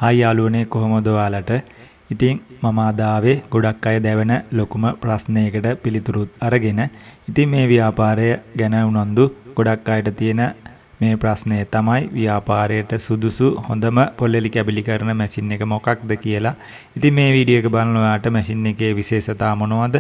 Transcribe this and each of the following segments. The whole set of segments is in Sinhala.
හායි යාළුවනේ කොහොමද ඔයාලට? ඉතින් මම අද ආවේ ගොඩක් අය දැවෙන ලොකුම ප්‍රශ්නයකට පිළිතුරුත් අරගෙන. ඉතින් මේ ව්‍යාපාරය ගැන උනන්දු ගොඩක් අයට තියෙන මේ ප්‍රශ්නය තමයි ව්‍යාපාරයට සුදුසු හොඳම පොල්ලෙලි කැබලි කරන මැෂින් එක මොකක්ද කියලා. ඉතින් මේ වීඩියෝ එක බලන ඔයාලට මැෂින් එකේ විශේෂතා මොනවද?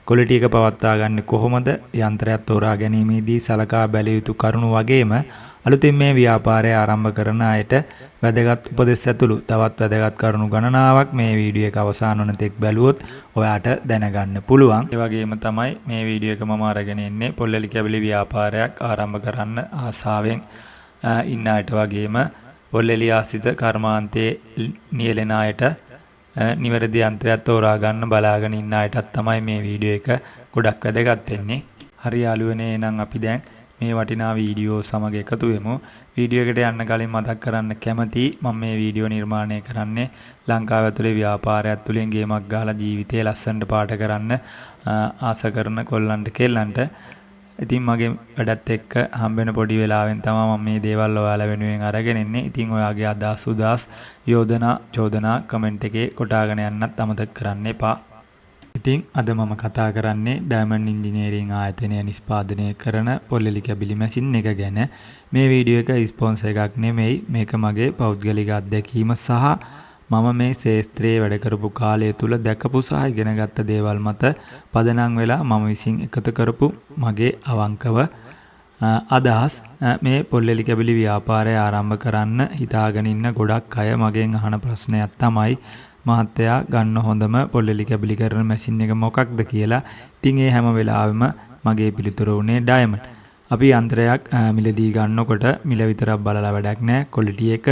ක්වොලිටි එක පවත්වා ගන්න කොහොමද? යන්ත්‍රයක් තෝරා ගැනීමේදී සලකා බැලිය යුතු කරුණු වගේම අලුතින් මේ ව්‍යාපාරය ආරම්භ කරන අයට වැදගත් උපදෙස් ඇතුළු තවත් වැදගත් කරුණු ගණනාවක් මේ වීඩියෝ එක අවසන් වන තෙක් බැලුවොත් ඔයාට දැනගන්න පුළුවන්. ඒ වගේම තමයි මේ වීඩියෝ එක මම අරගෙන ඉන්නේ පොල්ලෙලි කැබලි ව්‍යාපාරයක් ආරම්භ කරන්න ආසාවෙන් ඉන්න අයට වගේම පොල්ලෙලි ආසිත කර්මාන්තයේ නියැලෙන අයට නිවැරදි යන්ත්‍රයක් තෝරා ගන්න බලාගෙන ඉන්න අයටත් තමයි මේ වීඩියෝ එක ගොඩක් වැදගත් වෙන්නේ. හරි යාළුවනේ, එහෙනම් අපි දැන් මේ වටිනා වීඩියෝ සමග එකතු වෙමු. වීඩියෝ එකට යන්න කලින් මතක් කරන්න කැමතියි මම මේ වීඩියෝ නිර්මාණය කරන්නේ ලංකාව ඇතුලේ ව්‍යාපාරයක් තුලින් ගේමක් ගහලා ජීවිතේ ලස්සනට පාට කරන්න ආස කරන කොල්ලන්ට කෙල්ලන්ට. ඉතින් මගේ වැඩත් එක්ක හම්බෙන පොඩි වෙලාවෙන් තමයි මම මේ දේවල් ඔයාලා වෙනුවෙන් අරගෙන ඉන්නේ. ඉතින් ඔයාගේ අදහස් උදාස් යෝජනා චෝදනා කමෙන්ට් එකේ කොටාගෙන යන්නත් අමතක කරන්න එපා. ඉතින් අද මම කතා කරන්නේ ඩයමන්ඩ් ඉන්ජිනියරිං ආයතනය නිෂ්පාදනය කරන පොල්ලෙලි කැබලි මැෂින් එක ගැන. මේ වීඩියෝ එක ස්පොන්සර් එකක් නෙමෙයි. මේක මගේ පෞද්ගලික අත්දැකීම සහ මම මේ ශාස්ත්‍රයේ වැඩ කරපු කාලය තුල දැකපු සහ ඉගෙනගත්ත දේවල් මත පදනම් වෙලා මම විසින් එකතු කරපු මගේ අවංකව අදහස්. මේ පොල්ලෙලි කැබලි ව්‍යාපාරය ආරම්භ කරන්න හිතාගෙන ඉන්න ගොඩක් අය මගෙන් අහන ප්‍රශ්නයක් තමයි මහත්තයා ගන්න හොඳම පොල්ලෙලි කැබලි කරන මැෂින් එක මොකක්ද කියලා. ඉතින් ඒ හැම වෙලාවෙම මගේ පිළිතුර උනේ ඩයමන්ඩ්. අපි යන්ත්‍රයක් මිලදී ගන්නකොට මිල විතරක් බලලා වැඩක් නැහැ. ක්වොලිටි එක,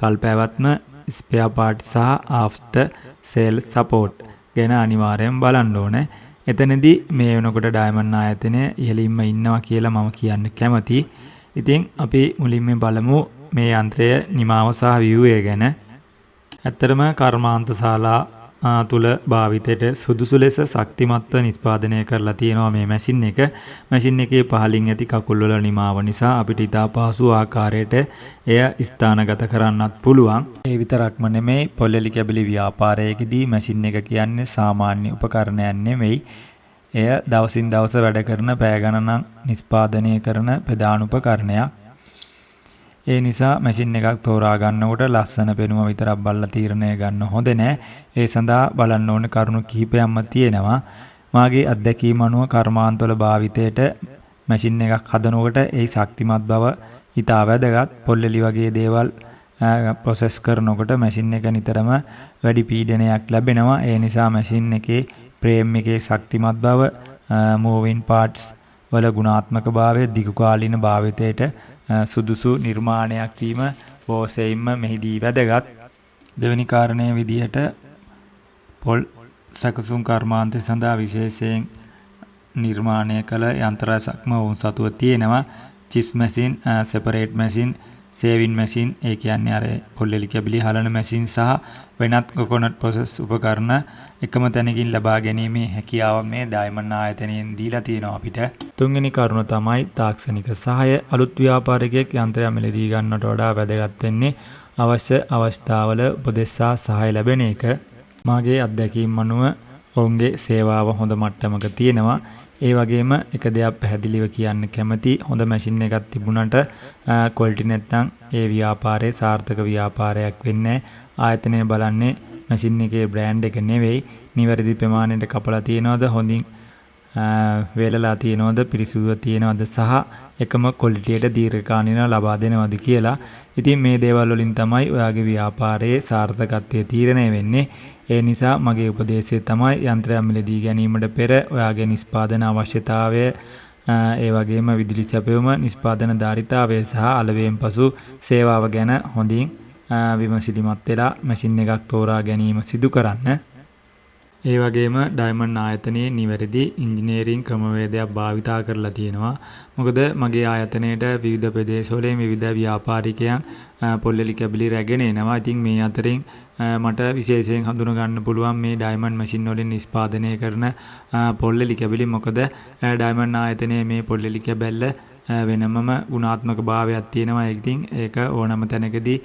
කල්පැවැත්ම, ස්පෙයා පාර්ට් සහ ආෆ්ටර් සේල් සපෝට් ගැන අනිවාර්යෙන් බලන්න ඕනේ. එතනදී මේ වෙනකොට ඩයමන්ඩ් ආයතනය ඉහළින්ම ඉන්නවා කියලා මම කියන්න කැමතියි. ඉතින් අපි මුලින්ම බලමු මේ යන්ත්‍රය නිමාව සහ view ගැන. ඇත්තටම කර්මාන්ත ශාලා තුල භාවිතයට සුදුසු ලෙස ශක්තිමත්ව නිෂ්පාදනය කරලා තියෙනවා මේ මැෂින් එක. මැෂින් එකේ පහළින් ඇති කකුල් වල නිමාව නිසා අපිට ඉතා පහසු ආකාරයට එය ස්ථානගත කරන්නත් පුළුවන්. ඒ විතරක්ම නෙමෙයි, පොල්ලෙලි කැබලි ව්‍යාපාරයේදී මැෂින් එක කියන්නේ සාමාන්‍ය උපකරණයක් නෙමෙයි. එය දවසින් දවස වැඩ කරන පැය ගණනක් නිෂ්පාදනය කරන ප්‍රධාන උපකරණයක්. ඒ නිසා මැෂින් එකක් තෝරා ගන්නකොට ලස්සන පෙනුම විතරක් බලලා තීරණය ගන්න හොඳ නෑ. ඒ සඳහා බලන්න ඕන කරුණු කිහිපයක්ම තියෙනවා. මාගේ අත්දැකීම අනුව කර්මාන්තවල භාවිතයට මැෂින් එකක් හදනකොට ඒ ශක්තිමත් බව ඉතා වැදගත්. පොල්ලෙලි වගේ දේවල් ප්‍රොසෙස් කරනකොට මැෂින් එක නිතරම වැඩි පීඩනයක් ලැබෙනවා. ඒ නිසා මැෂින් එකේ ප්‍රේම් එකේ ශක්තිමත් බව, මූවින් පාර්ට්ස් වල ගුණාත්මක භාවය, දිගු කාලින භාවිතයට සුදුසු නිර්මාණයක් වීම බොහෝසෙයින්ම මෙහිදී වැදගත්. දෙවෙනි කාරණය විදිහට පොල් සැකසුම් කර්මාන්තය සඳහා විශේෂයෙන් නිර්මාණය කළ යන්ත්‍ර රැසක්ම ඔවුන් සතුව තියෙනවා. Chip machine, separate machine, shaving machine, ඒ කියන්නේ අර පොල්ලෙලි කැබලි හලන මැෂින් සහ වෙනත් කොකොනට් ප්‍රොසෙස් උපකරණ එකම තැනකින් ලබා ගැනීමේ හැකියාව මේ ඩයමන්ඩ් ආයතනයෙන් දීලා තියෙනවා අපිට. තුන්වෙනි කරුණ තමයි තාක්ෂණික සහාය. අලුත් ව්‍යාපාරිකයෙක් යන්ත්‍රය මිලදී ගන්නට වඩා වැදගත් වෙන්නේ අවශ්‍ය අවස්ථාවල උපදෙස් සහ සහාය ලැබෙන එක. මාගේ අත්දැකීම් අනුව ඔවුන්ගේ සේවාව හොඳ මට්ටමක තියෙනවා. ඒ වගේම එක දෙයක් පැහැදිලිව කියන්න කැමති, හොඳ මැෂින් එකක් තිබුණට ක්වොලිටි නැත්නම් ඒ ව්‍යාපාරයේ සාර්ථක ව්‍යාපාරයක් වෙන්නේ නැහැ. ආයතනය බලන්නේ මැෂින් එකේ බ්‍රෑන්ඩ් එක නෙවෙයි, නිවැරදි ප්‍රමාණයට කපලා තියනවද, හොඳින් වේලලා තියනවද, පිරිසිදුව තියනවද සහ එකම ක්වොලිටියට දීර්ඝකාලීනව ලබා දෙනවද කියලා. ඉතින් මේ දේවල් වලින් තමයි ඔයාගේ ව්‍යාපාරයේ සාර්ථකත්වය තීරණය වෙන්නේ. ඒ නිසා මගේ උපදේශය තමයි යන්ත්‍රයක් මිලදී ගැනීමට පෙර ඔයාගේ නිෂ්පාදන අවශ්‍යතාවය, ඒ වගේම විදුලි සැපයුම, නිෂ්පාදන ධාරිතාවය සහ අලෙවියෙන් පසු සේවාව ගැන හොඳින් විමසිලිමත් වෙලා මැෂින් එකක් තෝරා ගැනීම සිදු කරන්න. ඒ වගේම ඩයමන්ඩ් ආයතනයේ නිවැරදි ඉංජිනේරින් ක්‍රමවේදයක් භාවිතා කරලා තියෙනවා. මොකද මගේ ආයතනයේට විවිධ ප්‍රදේශවලින් විවිධ ව්‍යාපාරිකයන් පොල්ලෙලි කැබලි රැගෙන එනවා. ඉතින් මේ අතරින් මට විශේෂයෙන් හඳුන ගන්න පුළුවන් මේ ඩයමන්ඩ් මැෂින් වලින් නිෂ්පාදනය කරන පොල්ලෙලි කැබලි. මොකද ඩයමන්ඩ් ආයතනයේ මේ පොල්ලෙලි කැබැල්ල වෙනමම ගුණාත්මක භාවයක් තියෙනවා. ඉතින් ඒක ඕනම තැනකදී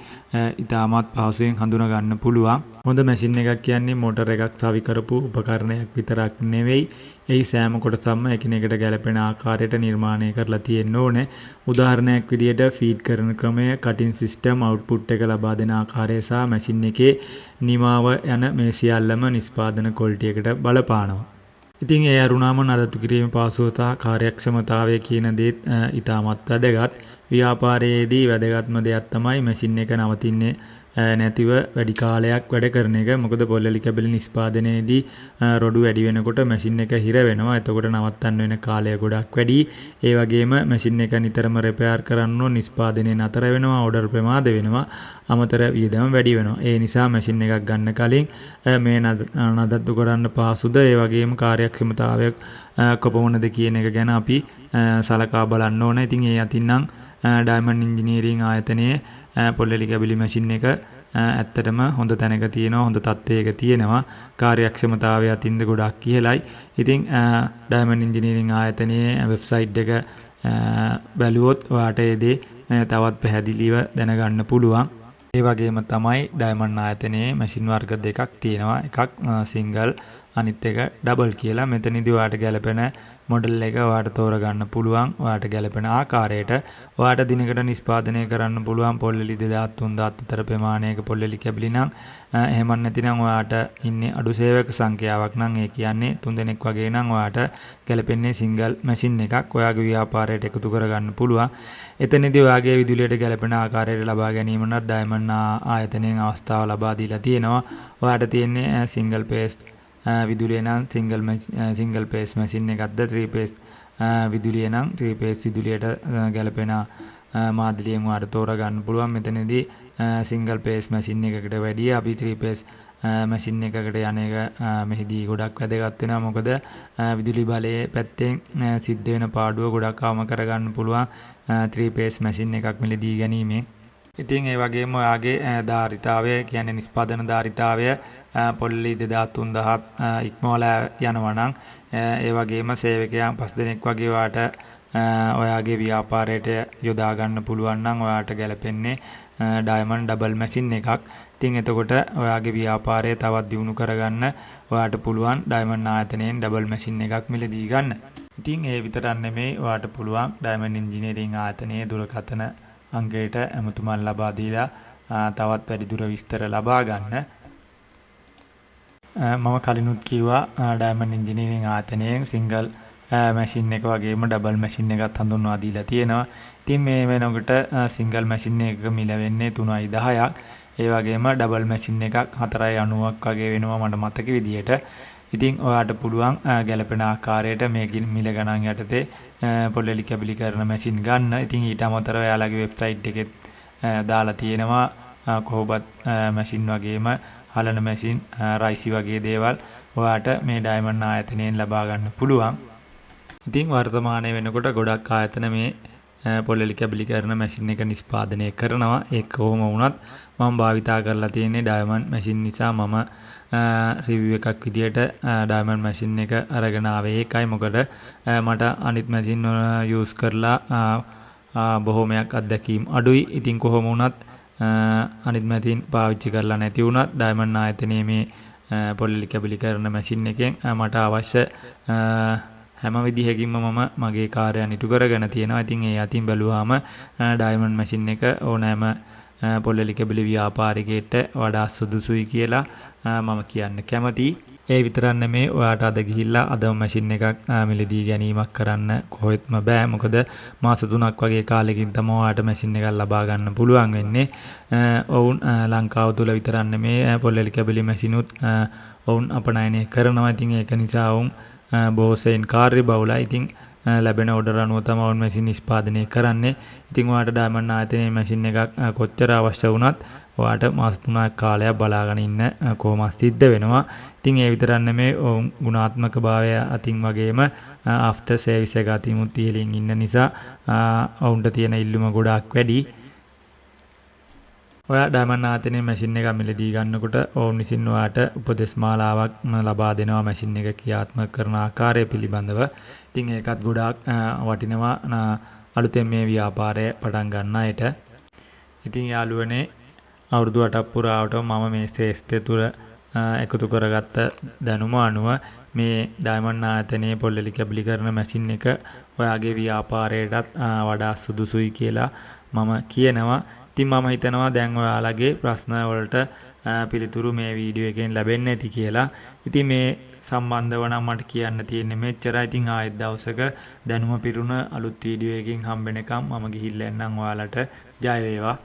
ඉතාමත් පහසුවෙන් හඳුනා ගන්න පුළුවන්. හොඳ මැෂින් එකක් කියන්නේ මෝටර එකක් සවි කරපු උපකරණයක් විතරක් නෙවෙයි. එහි සෑම කොටසක්ම එකිනෙකට ගැලපෙන ආකාරයට නිර්මාණය කරලා තියෙන්න ඕනේ. උදාහරණයක් විදියට ෆීඩ් කරන ක්‍රමය, කටින් සිස්ටම්, අවුට්පුට් එක ලබා දෙන ආකාරය සහ මැෂින් එකේ නිමාව යන මේ සියල්ලම නිෂ්පාදන ක්වොලිටියකට බලපානවා. ඉතින් ඒ අරුණාම නඩත්තු කිරීම පහසුවතා කාර්යක්ෂමතාවය කියන දේත් ඉතාමත් වැදගත්. ව්‍යාපාරයේදී වැදගත්ම දෙයක් තමයි මැෂින් එක නවතින්නේ නැතිව වැඩි කාලයක් වැඩ කරන එක. මොකද පොල්ලලි කැබලි නිෂ්පාදනයේදී රොඩු වැඩි වෙනකොට මැෂින් එක හිර වෙනවා. එතකොට නවත්තන්න වෙන කාලය ගොඩක් වැඩි. ඒ වගේම මැෂින් එක නිතරම රිපෙයාර් කරන්න ඕන, නිෂ්පාදනය නතර වෙනවා, ඕඩර් ප්‍රමාද වෙනවා, අමතර වියදම වැඩි වෙනවා. ඒ නිසා මැෂින් එකක් ගන්න කලින් මේ නඩත්තු කරන්න පහසුද, ඒ වගේම කාර්යක්ෂමතාවය කොපමණද කියන එක ගැන අපි සලකා බලන්න ඕන. ඉතින් ඒ අතින් නම් ඩයමන්ඩ් ඉන්ජිනියරිං ආයතනයේ පොල්ලලි කැබලි මැෂින් එක ඇත්තටම හොඳ තැනක තියෙනවා, හොඳ තත්ත්වයක තියෙනවා. කාර්යක්ෂමතාවය අතින්ද ගොඩක් ඉහළයි. ඉතින් ඩයමන්ඩ් ඉන්ජිනියරිං ආයතනයේ වෙබ්සයිට් එක බැලුවොත් ඔයාට ඒ දේ තවත් පැහැදිලිව දැනගන්න පුළුවන්. ඒ වගේම තමයි ඩයමන්ඩ් ආයතනයේ මැෂින් වර්ග දෙකක් තියෙනවා. එකක් සිංගල්, අනිත් එක ඩබල් කියලා. මෙතනදී ඔයාට ගැලපෙන මොඩල් එක ඔයාට තෝරගන්න පුළුවන්. ඔයාට ගැලපෙන ආකාරයට ඔයාට දිනකට නිෂ්පාදනය කරන්න පුළුවන් පොල්ලලි 2000-3000 අතර ප්‍රමාණයක පොල්ලලි කැබලි නම්. එහෙම නැතිනම් ඔයාට ඉන්නේ අඩු සේවක සංඛ්‍යාවක් නම්, ඒ කියන්නේ 3 දෙනෙක් වගේ නම් ඔයාට ගැලපෙන්නේ සිංගල් මැෂින් එකක්. ඔයාගේ ව්‍යාපාරයට එකතු කරගන්න පුළුවන්. එතනදී ඔයාගේ විදුලියට ගැලපෙන ආකාරයට ලබා ගැනීමට ඩයමන්ඩ් ආයතනයෙන් අවස්ථාව ලබා දීලා තියෙනවා. ඔයාට තියෙන්නේ සිංගල් පේස් විදුලිය නම් සිංගල් පේස් මැෂින් එකක්ද, 3 පේස් විදුලිය නම් 3 පේස් විදුලියට ගැලපෙන මාදිලියෙන් ඔයාට තෝරගන්න පුළුවන්. මෙතනදී සිංගල් පේස් මැෂින් එකකට වැඩිය අපි 3 පේස් මැෂින් එකකට යන එක මෙහිදී ගොඩක් වැදගත් වෙනවා. මොකද විදුලි බලයේ පැත්තෙන් සිද්ධ වෙන පාඩුව ගොඩක් අවම කරගන්න පුළුවන් 3 පේස් මැෂින් එකක් මිලදී ගැනීමෙන්. ඉතින් ඒ වගේම ඔයාගේ ධාරිතාවය කියන්නේ නිෂ්පාදන ධාරිතාවය පොල්ලි 2000-3000 ඉක්මවලා යනවා නම්, ඒ වගේම සේවකයන් 5 දෙනෙක් වගේ ඔයාට ඔයාගේ ව්‍යාපාරයට යොදා ගන්න පුළුවන් නම් ඔයාට ගැලපෙන්නේ ඩයමන්ඩ් ඩබල් මැෂින් එකක්. ඉතින් එතකොට ඔයාගේ ව්‍යාපාරය තවත් දියුණු කරගන්න ඔයාට පුළුවන් ඩයමන්ඩ් ආයතනයෙන් ඩබල් මැෂින් එකක් මිලදී ගන්න. ඉතින් ඒ විතරක් නෙමෙයි, ඔයාට පුළුවන් ඩයමන්ඩ් ඉන්ජිනියරිං ආයතනයේ දුරකථන අංකයට ඇමතුමක් ලබා දීලා තවත් වැඩිදුර විස්තර ලබා ගන්න. මම කලිනුත් කිව්වා ඩයමන්ඩ් ඉන්ජිනියරිං ආයතනයෙන් සිංගල් මැෂින් එක වගේම ඩබල් මැෂින් එකත් හඳුන්වා දීලා තියෙනවා. ඉතින් මේ වෙනකොට සිංගල් මැෂින් එකක මිල වෙන්නේ 3.10ක්. ඒ වගේම ඩබල් මැෂින් එකක් 4.90ක් වගේ වෙනවා මට මතක විදියට. ඉතින් ඔයාට පුළුවන් ගැලපෙන ආකාරයට මේකින් මිල ගණන් යටතේ පොල්ලලි කැබලි කරන මැෂින් ගන්න. ඉතින් ඊට අමතරව ඔයාලගේ වෙබ්සයිට් එකේ දාලා තියෙනවා කොහොබත් මැෂින් වගේම හලන මැෂින්, රයිසි වගේ දේවල් ඔයාට මේ ඩයමන්ඩ් ආයතනයෙන් ලබා ගන්න පුළුවන්. ඉතින් වර්තමානයේ වෙනකොට ගොඩක් ආයතන මේ පොල්ලලි කැබලි කරන මැෂින් එක නිෂ්පාදනය කරනවා. ඒක කොහොම වුණත් මම භාවිතා කරලා තියෙන්නේ ඩයමන්ඩ් මැෂින් නිසා මම රිවිව් එකක් විදියට ඩයමන්ඩ් මැෂින් එක අරගෙන ආවේ ඒකයි. මොකද මට අනිත් මැෂින් යූස් කරලා බොහොමයක් අත්දැකීම් අඩුයි. ඉතින් කොහොම වුණත් අනිත් මැෂින් පාවිච්චි කරලා නැති වුණත් ඩයමන්ඩ් ආයතනයේ මේ පොල්ලලි කැබලි කරන මැෂින් එකෙන් මට අවශ්‍ය හැම විදිහකින්ම මම මගේ කාර්යයන් ඉටු කරගෙන තියෙනවා. ඉතින් ඒ අතින් බැලුවාම ඩයමන්ඩ් මැෂින් එක ඕනෑම පොල්ලලි කැබලි ව්‍යාපාරිකයට වඩා සුදුසුයි කියලා මම කියන්න කැමතියි. ඒ විතරක් නෙමේ, ඔයාට අද ගිහිල්ලා අදම මැෂින් එකක් මිලදී ගැනීමක් කරන්න කොහෙත්ම බෑ. මොකද මාස 3ක් වගේ කාලෙකින් තමයි ඔයාට මැෂින් එකක් ලබා ගන්න පුළුවන් වෙන්නේ. ඔවුන් ලංකාව තුල විතරක් නෙමේ පොල්ලලි කැබලි මැෂිනුත් ඔවුන් අපනයනය කරනවා. ඉතින් ඒක නිසා ඔවුන් බොහෝසෙයින් කාර්යබහුලයි. ඉතින් ලැබෙන ඕඩර් අනුව තමයි ඔවුන් මැෂින් නිෂ්පාදනය කරන්නේ. ඉතින් ඔයාට ඩයමන්ඩ් ආයතනයේ මැෂින් එකක් කොච්චර අවශ්‍ය වුණත් ඔයාට මාස 3ක් කාලයක් බලාගෙන ඉන්න කොහොමද සිද්ධ වෙනවා. ඉතින් ඒ විතරක් නෙමෙයි, ගුණාත්මක භාවය අතින් වගේම ආෆ්ටර් සර්විස් එක අතිමුත් ඉහළින් ඉන්න නිසා ඔවුන්ට තියෙන ඉල්ලුම ගොඩාක් වැඩි. ඔයා ඩයමන්ඩ් ආයතනයේ මැෂින් එක මිලදී ගන්නකොට ඔවුන් විසින් ඔයාට උපදෙස් මාලාවක් ලබා දෙනවා මැෂින් එක ක්‍රියාත්මක කරන ආකාරය පිළිබඳව. ඉතින් ඒකත් ගොඩාක් වටිනවා අලුතෙන් මේ ව්‍යාපාරය පටන් ගන්න අයට. ඉතින් යාළුවනේ අවුරුදු 8ක් පුරාවට මම මේ ශ්‍රේෂ්ඨ තුර එකතු කරගත්ත දැනුම අනුව මේ ඩයමන්ඩ් ආයතනයේ පොල්ලලි කැබලි කරන මැෂින් එක ඔයාගේ ව්‍යාපාරයටත් වඩා සුදුසුයි කියලා මම කියනවා. ඉතින් මම හිතනවා දැන් ඔයාලගේ ප්‍රශ්න වලට පිළිතුරු මේ වීඩියෝ එකෙන් ලැබෙන්නේ නැති කියලා. ඉතින් මේ සම්බන්ධව නම් මට කියන්න තියෙන්නේ මෙච්චරයි. ඉතින් ආයෙත් දවසක දැනුම පිරුණ අලුත් වීඩියෝ එකකින් හම්බෙනකම් මම ගිහිල්ලා එන්නම් ඔයාලට. ජය වේවා.